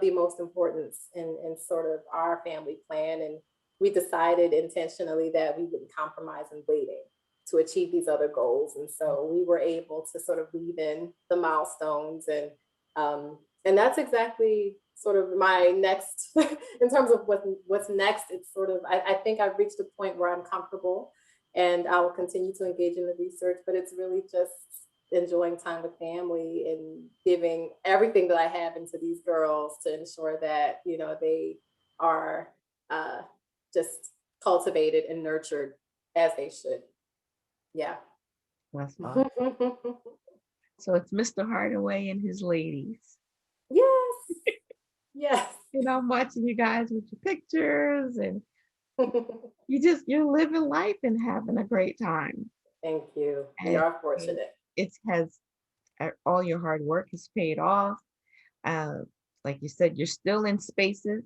the most importance in sort of our family plan, and we decided intentionally that we wouldn't compromise in waiting to achieve these other goals. And so we were able to sort of weave in the milestones, and that's exactly sort of my next in terms of what's next. It's sort of I think I've reached a point where I'm comfortable, and I will continue to engage in the research, but it's really just enjoying time with family and giving everything that I have into these girls to ensure that, they are just cultivated and nurtured as they should. Yeah. That's fine. So it's Mr. Hardaway and his ladies. Yes. Yes. I'm watching you guys with your pictures, and you're living life and having a great time. Thank you. We And are fortunate. it has all your hard work is paid off. Like you said, you're still in spaces.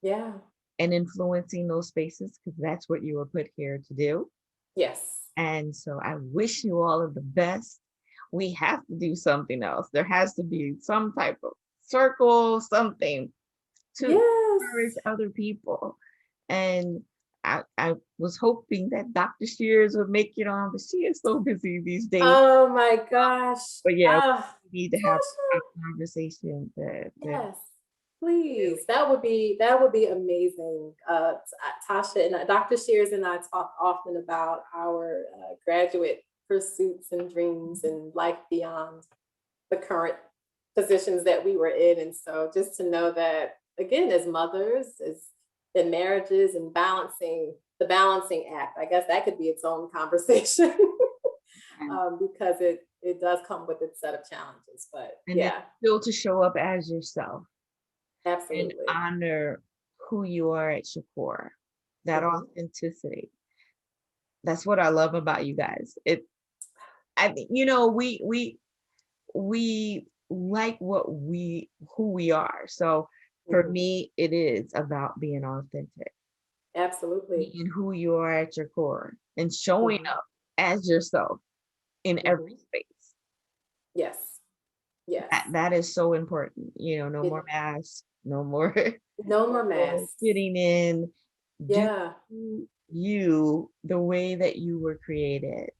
Yeah. And influencing those spaces, because that's what you were put here to do. Yes. And so I wish you all of the best. We have to do something else. There has to be some type of circle, something to encourage other people. And I was hoping that Dr. Shears would make it on, but she is so busy these days. Oh my gosh. But yeah, we need to have a conversation. Yes, please. That would be amazing. Tasha and Dr. Shears and I talk often about our graduate pursuits and dreams and life beyond the current positions that we were in. And so just to know that, again, as mothers, as in marriages and the balancing act, I guess that could be its own conversation because it does come with its set of challenges, but still to show up as yourself. Absolutely. And honor who you are at your core, that authenticity. That's what I love about you guys. We like who we are. So for me, it is about being authentic. Absolutely. Being who you are at your core and showing up as yourself in every space. Yes. Yes. That is so important. No more masks, no more masks. Fitting in. Yeah. Do you the way that you were created.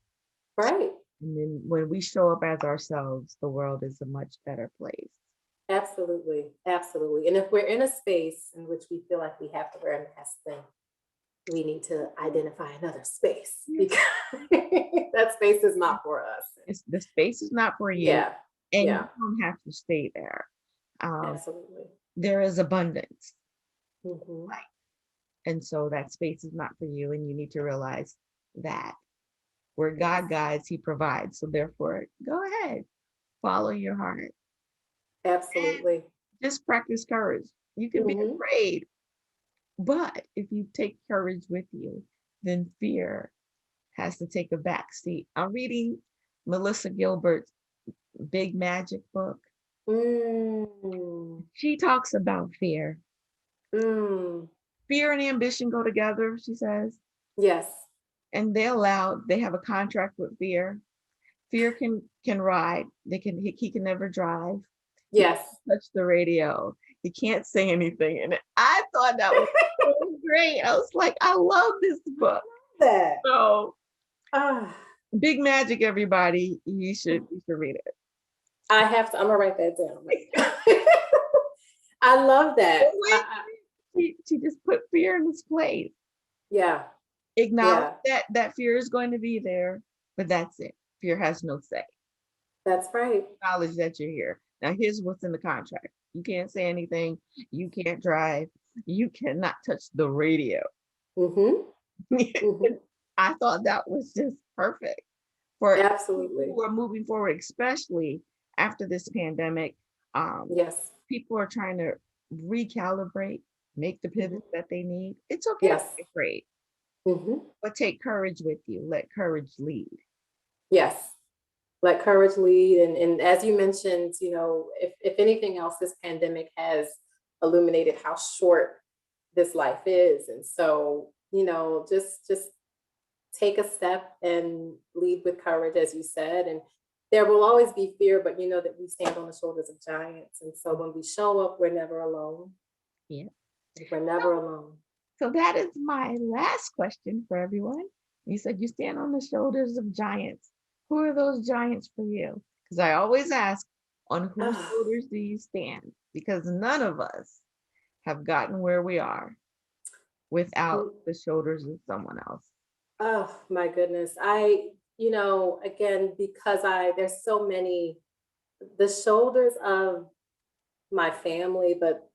Right. And then when we show up as ourselves, the world is a much better place. Absolutely. Absolutely. And if we're in a space in which we feel like we have to wear a mask, then we need to identify another space because that space is not for us. The space is not for you. Yeah. And you don't have to stay there. Absolutely. There is abundance. Mm-hmm. And so that space is not for you. And you need to realize that where God guides, he provides. So therefore, go ahead, follow your heart. Absolutely. And just practice courage. You can be afraid, but if you take courage with you, then fear has to take a back seat. I'm reading Melissa Gilbert's Big Magic book. She talks about fear. Fear and ambition go together, she says. Yes. And they have a contract with fear. Fear can ride. He can never drive. Yes. Touch the radio. He can't say anything. And I thought that was so great. I was like, I love this book. So Big Magic, everybody. You should read it. I'm gonna write that down. I love that. She just put fear in its place. Yeah. Acknowledge that fear is going to be there, but that's it. Fear has no say. That's right. Acknowledge that you're here. Now here's what's in the contract. You can't say anything. You can't drive. You cannot touch the radio. I thought that was just perfect for absolutely people who are moving forward, especially after this pandemic. Yes. People are trying to recalibrate, make the pivots that they need. It's okay to be afraid. But take courage with you. Let courage lead. Yes. Let courage lead. And as you mentioned, if anything else, this pandemic has illuminated how short this life is. And so, just take a step and lead with courage, as you said. And there will always be fear, but that we stand on the shoulders of giants. And so when we show up, we're never alone. Yeah. We're never alone. So that is my last question for everyone. You said you stand on the shoulders of giants. Who are those giants for you? Because I always ask, on whose shoulders do you stand? Because none of us have gotten where we are without the shoulders of someone else. Oh my goodness. again, because there's so many, the shoulders of my family, but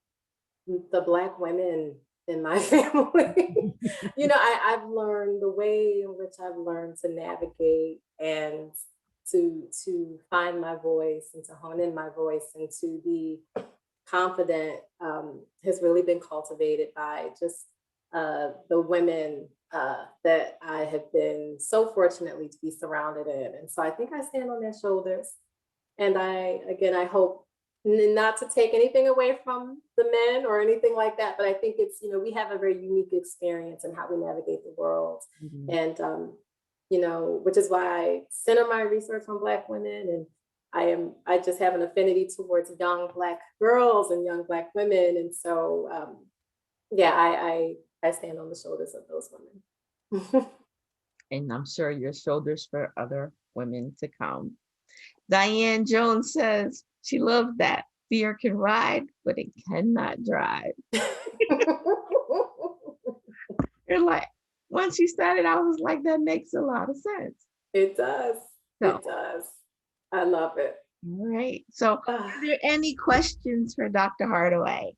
the Black women in my family, I've learned the way in which I've learned to navigate and to find my voice and to hone in my voice and to be confident, has really been cultivated by just the women that I have been so fortunately to be surrounded in. And so I think I stand on their shoulders. And I hope not to take anything away from the men or anything like that, but I think it's, we have a very unique experience in how we navigate the world. Mhm. And, which is why I center my research on Black women. And I just have an affinity towards young Black girls and young Black women. And so, I stand on the shoulders of those women. And I'm sure your shoulders for other women to come. Diane Jones says she loves that. Fear can ride, but it cannot drive. You're like, once you started, I was like, that makes a lot of sense. It does. So, It does. I love it. all right. So, are there any questions for Dr. Hardaway?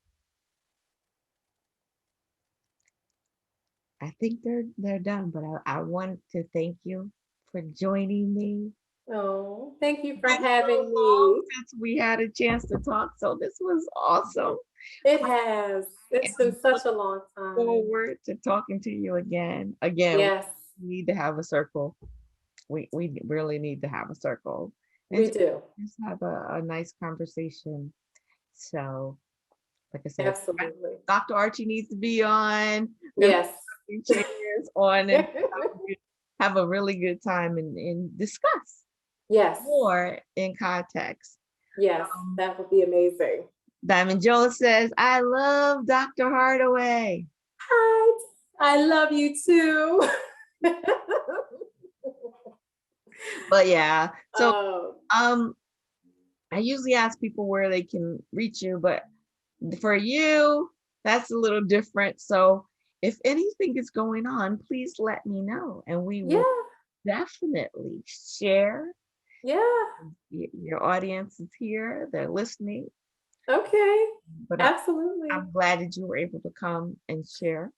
I think they're done, but I wanted to thank you for joining me. Oh, thank you for It's been having so long me. since we had a chance to talk, so this was awesome. It has. It's been such a long time. Forward to talking to you again. Again, Yes, we need to have a circle. We really need to have a circle. And we do. just have a nice conversation. So, like I said, Absolutely. Dr. Archie needs to be on. Yes. Chairs on and have a really good time and discuss Yes. more in context. Yes, that would be amazing. Diamond Jones says, I love Dr. Hardaway. Hi, I love you too. But yeah, so Oh, I usually ask people where they can reach you, but for you, that's a little different. So if anything is going on, please let me know and we yeah, will definitely share. yeah. Your audience is here, they're listening. Okay, But absolutely. I'm glad that you were able to come and share.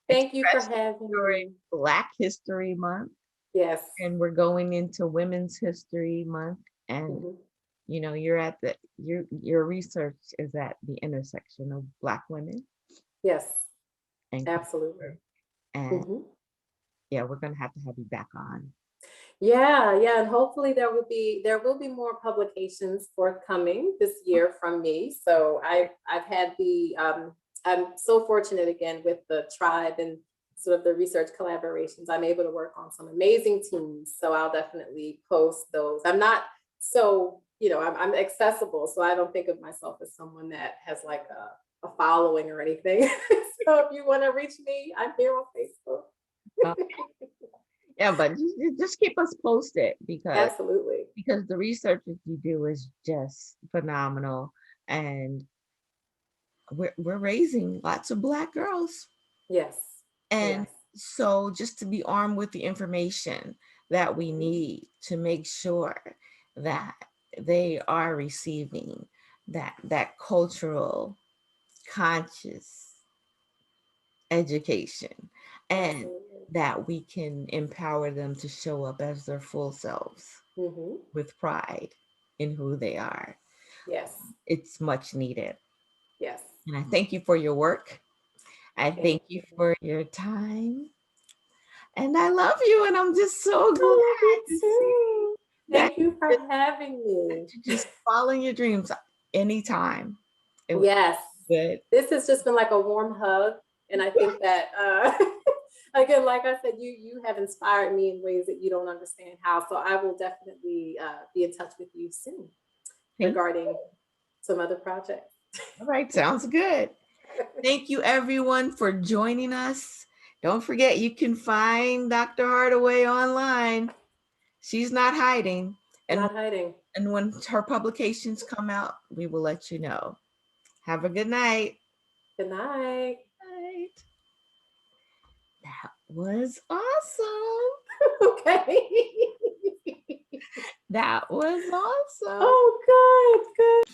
Thank you for Especially having during me. Black History Month. Yes. And we're going into Women's History Month. And Mhm. you're at your research is at the intersection of Black women Yes, and absolutely. culture. And Mhm. yeah, we're gonna have to have you back on. Yeah, and hopefully there will be more publications forthcoming this year from me. So I've had I'm so fortunate again with the tribe and sort of the research collaborations. I'm able to work on some amazing teams. So I'll definitely post those. I'm not so, I'm accessible. So I don't think of myself as someone that has like a following or anything. So if you want to reach me, I'm here on Facebook. Uh, yeah, but just keep us posted Absolutely. because the research that you do is just phenomenal, and we're raising lots of Black girls. Yes. And Yes. so just to be armed with the information that we need to make sure that they are receiving that cultural conscious education, and Absolutely. that we can empower them to show up as their full selves Mm-hmm. with pride in who they are. Yes. It's much needed. Yes. And I thank you for your work. I Thank thank you you. for your time. And I love you. And I'm just so I love glad you to see too. that Thank you for having me. you just follow your dreams anytime. It was Yes. good. This has just been like a warm hug. And I think that again, like I said, you have inspired me in ways that you don't understand how. So I will definitely be in touch with you soon regarding some other projects. All right. Sounds good. Thank you, everyone, for joining us. Don't forget, you can find Dr. Hardaway online. She's not hiding. Not hiding. And when her publications come out, we will let you know. Have a good night. Good night. That was awesome. Okay. That was awesome. Oh, good.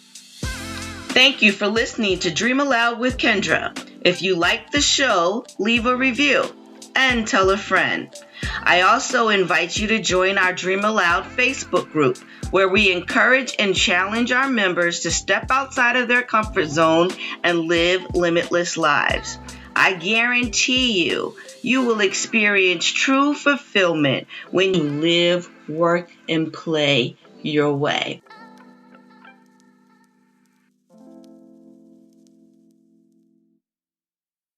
Thank you for listening to Dream Aloud with Kendra. If you like the show, leave a review and tell a friend. I also invite you to join our Dream Aloud Facebook group, where we encourage and challenge our members to step outside of their comfort zone and live limitless lives. I guarantee you will experience true fulfillment when you live, work, and play your way.